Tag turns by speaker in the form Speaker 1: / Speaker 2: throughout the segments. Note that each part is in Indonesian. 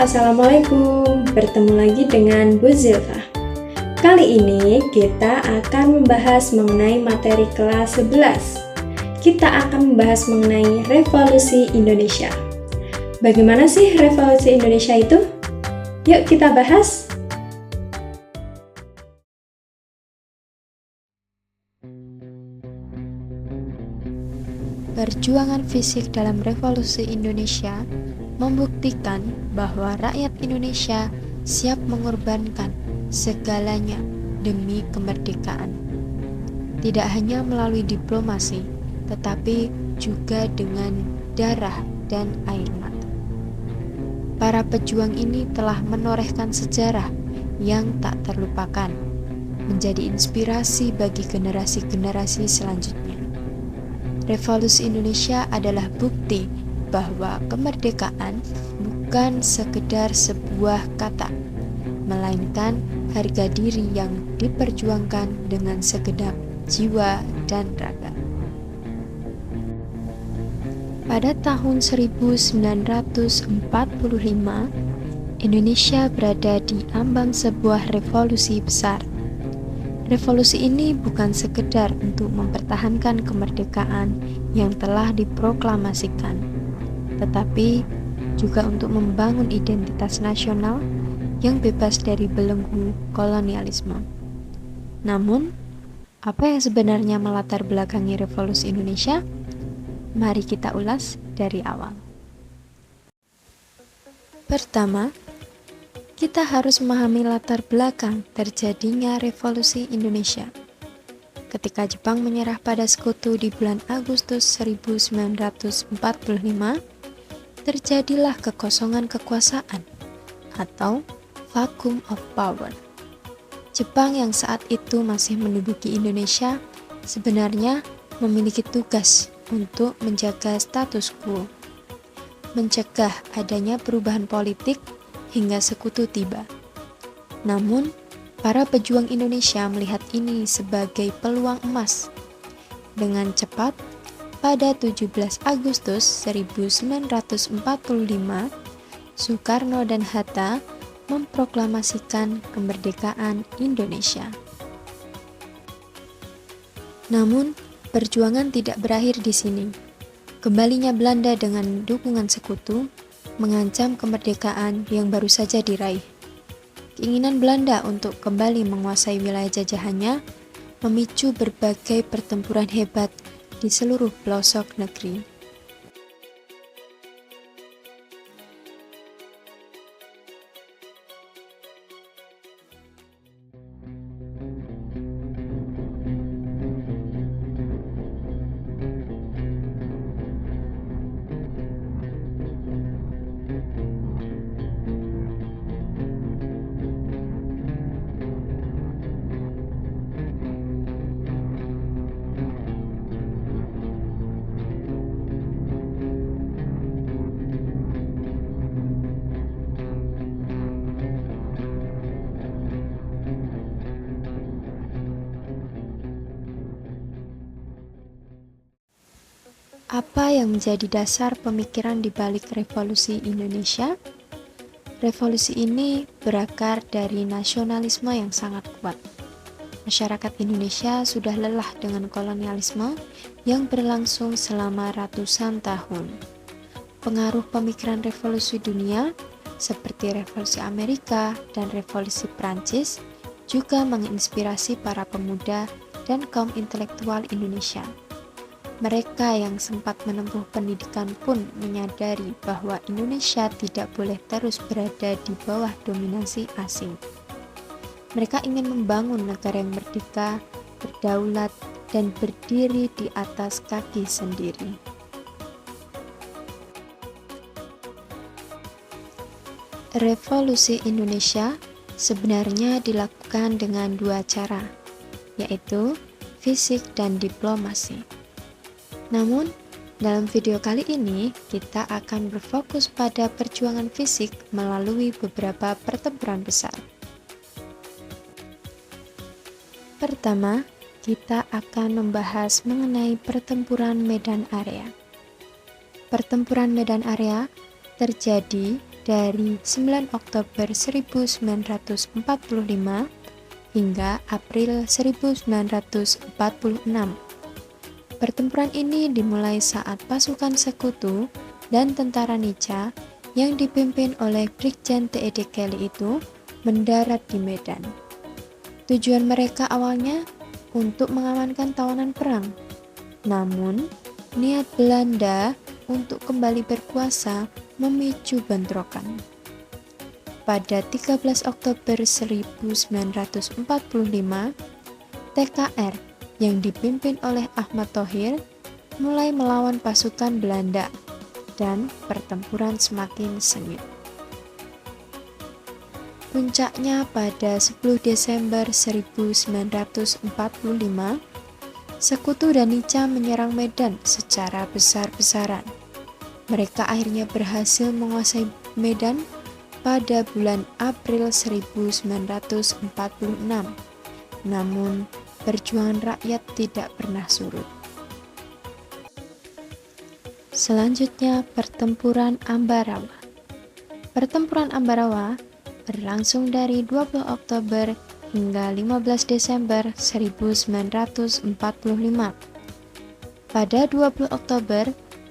Speaker 1: Assalamualaikum. Bertemu lagi dengan Bu Zilfa. Kali ini kita akan membahas mengenai materi kelas 11. Kita akan membahas mengenai revolusi Indonesia. Bagaimana sih revolusi Indonesia itu? Yuk kita bahas.
Speaker 2: Perjuangan fisik dalam revolusi Indonesia membuktikan bahwa rakyat Indonesia siap mengorbankan segalanya demi kemerdekaan. Tidak hanya melalui diplomasi, tetapi juga dengan darah dan air mata. Para pejuang ini telah menorehkan sejarah yang tak terlupakan, menjadi inspirasi bagi generasi-generasi selanjutnya. Revolusi Indonesia adalah bukti bahwa kemerdekaan bukan sekedar sebuah kata, melainkan harga diri yang diperjuangkan dengan segenap jiwa dan raga. Pada tahun 1945, Indonesia berada di ambang sebuah revolusi besar. Revolusi ini bukan sekedar untuk mempertahankan kemerdekaan yang telah diproklamasikan, tetapi juga untuk membangun identitas nasional yang bebas dari belenggu kolonialisme. Namun, apa yang sebenarnya melatar belakangi revolusi Indonesia? Mari kita ulas dari awal. Pertama, kita harus memahami latar belakang terjadinya revolusi Indonesia. Ketika Jepang menyerah pada sekutu di bulan Agustus 1945, terjadilah kekosongan kekuasaan atau vacuum of power. Jepang yang saat itu masih menduduki Indonesia sebenarnya memiliki tugas untuk menjaga status quo, mencegah adanya perubahan politik hingga sekutu tiba. Namun, para pejuang Indonesia melihat ini sebagai peluang emas. Dengan cepat, pada 17 Agustus 1945, Soekarno dan Hatta memproklamasikan kemerdekaan Indonesia. Namun, perjuangan tidak berakhir di sini. Kembalinya Belanda dengan dukungan sekutu mengancam kemerdekaan yang baru saja diraih. Keinginan Belanda untuk kembali menguasai wilayah jajahannya memicu berbagai pertempuran hebat di seluruh pelosok negeri. Apa yang menjadi dasar pemikiran di balik revolusi Indonesia? Revolusi ini berakar dari nasionalisme yang sangat kuat. Masyarakat Indonesia sudah lelah dengan kolonialisme yang berlangsung selama ratusan tahun. Pengaruh pemikiran revolusi dunia seperti revolusi Amerika dan revolusi Prancis juga menginspirasi para pemuda dan kaum intelektual Indonesia. Mereka yang sempat menempuh pendidikan pun menyadari bahwa Indonesia tidak boleh terus berada di bawah dominasi asing. Mereka ingin membangun negara yang merdeka, berdaulat, dan berdiri di atas kaki sendiri. Revolusi Indonesia sebenarnya dilakukan dengan dua cara, yaitu fisik dan diplomasi. Namun, dalam video kali ini kita akan berfokus pada perjuangan fisik melalui beberapa pertempuran besar. Pertama, kita akan membahas mengenai pertempuran Medan Area. Pertempuran Medan Area terjadi di dari 9 Oktober 1945 hingga April 1946. Pertempuran ini dimulai saat pasukan sekutu dan tentara Nica yang dipimpin oleh Brigjen T.E.D. Kelly itu mendarat di Medan. Tujuan mereka awalnya untuk mengamankan tawanan perang. Namun, niat Belanda untuk kembali berkuasa memicu bentrokan. Pada 13 Oktober 1945, TKR yang dipimpin oleh Ahmad Thohir mulai melawan pasukan Belanda dan pertempuran semakin sengit. Puncaknya pada 10 Desember 1945, Sekutu dan Nica menyerang Medan secara besar-besaran. Mereka akhirnya berhasil menguasai Medan pada bulan April 1946. Namun, perjuangan rakyat tidak pernah surut. Selanjutnya, Pertempuran Ambarawa. Pertempuran Ambarawa berlangsung dari 20 Oktober hingga 15 Desember 1945. Pada 20 Oktober,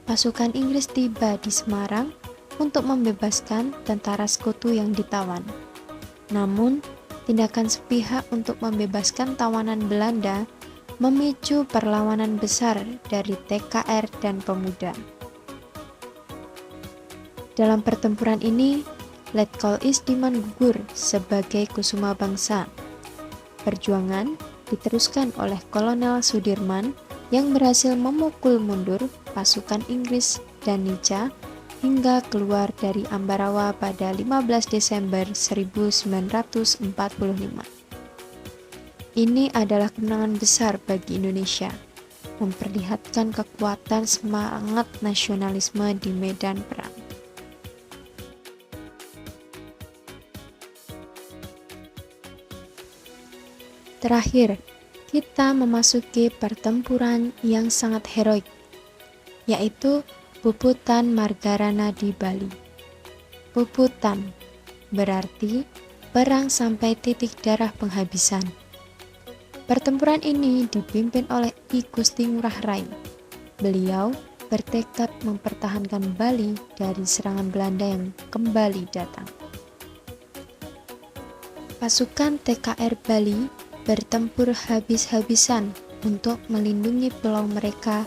Speaker 2: pasukan Inggris tiba di Semarang untuk membebaskan tentara sekutu yang ditawan. Namun, tindakan sepihak untuk membebaskan tawanan Belanda memicu perlawanan besar dari TKR dan pemuda. Dalam pertempuran ini, Letkol Isdiman gugur sebagai kusuma bangsa. Perjuangan diteruskan oleh Kolonel Sudirman yang berhasil memukul mundur pasukan Inggris dan Nica hingga keluar dari Ambarawa pada 15 Desember 1945. Ini adalah kemenangan besar bagi Indonesia, memperlihatkan kekuatan semangat nasionalisme di medan perang. Terakhir, kita memasuki pertempuran yang sangat heroik, yaitu Puputan Margarana di Bali. Puputan berarti perang sampai titik darah penghabisan. Pertempuran ini dipimpin oleh I Gusti Ngurah Rai. Beliau bertekad mempertahankan Bali dari serangan Belanda yang kembali datang. Pasukan TKR Bali bertempur habis-habisan untuk melindungi pulau mereka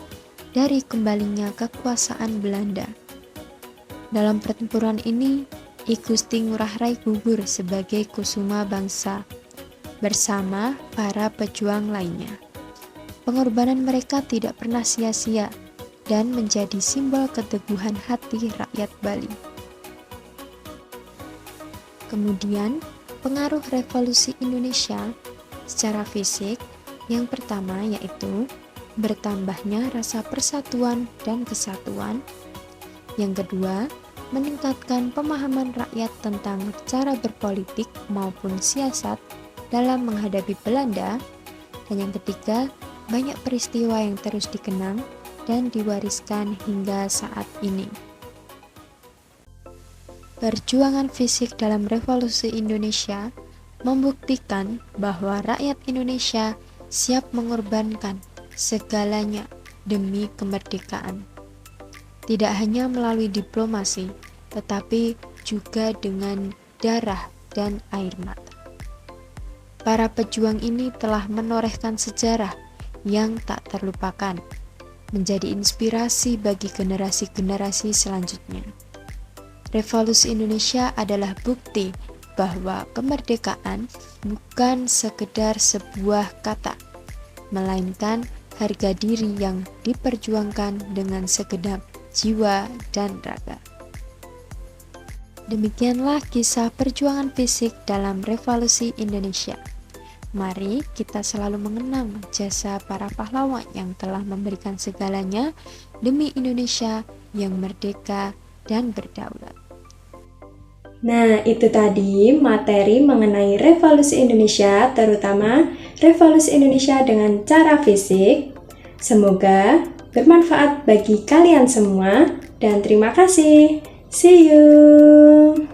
Speaker 2: dari kembalinya kekuasaan Belanda. Dalam pertempuran ini, I Gusti Ngurah Rai gugur sebagai kusuma bangsa bersama para pejuang lainnya. Pengorbanan mereka tidak pernah sia-sia dan menjadi simbol keteguhan hati rakyat Bali. Kemudian, pengaruh revolusi Indonesia secara fisik, yang pertama yaitu bertambahnya rasa persatuan dan kesatuan. Yang kedua, meningkatkan pemahaman rakyat tentang cara berpolitik maupun siasat dalam menghadapi Belanda. Dan yang ketiga, banyak peristiwa yang terus dikenang dan diwariskan hingga saat ini. Perjuangan fisik dalam revolusi Indonesia membuktikan bahwa rakyat Indonesia siap mengorbankan segalanya demi kemerdekaan. Tidak hanya melalui diplomasi, tetapi juga dengan darah dan air mata. Para pejuang ini telah menorehkan sejarah yang tak terlupakan, menjadi inspirasi bagi generasi-generasi selanjutnya. Revolusi Indonesia adalah bukti bahwa kemerdekaan bukan sekedar sebuah kata, melainkan harga diri yang diperjuangkan dengan segenap jiwa dan raga. Demikianlah kisah perjuangan fisik dalam revolusi Indonesia. Mari kita selalu mengenang jasa para pahlawan yang telah memberikan segalanya demi Indonesia yang merdeka dan berdaulat.
Speaker 1: Nah, itu tadi materi mengenai revolusi Indonesia, terutama revolusi Indonesia dengan cara fisik. Semoga bermanfaat bagi kalian semua dan terima kasih. See you.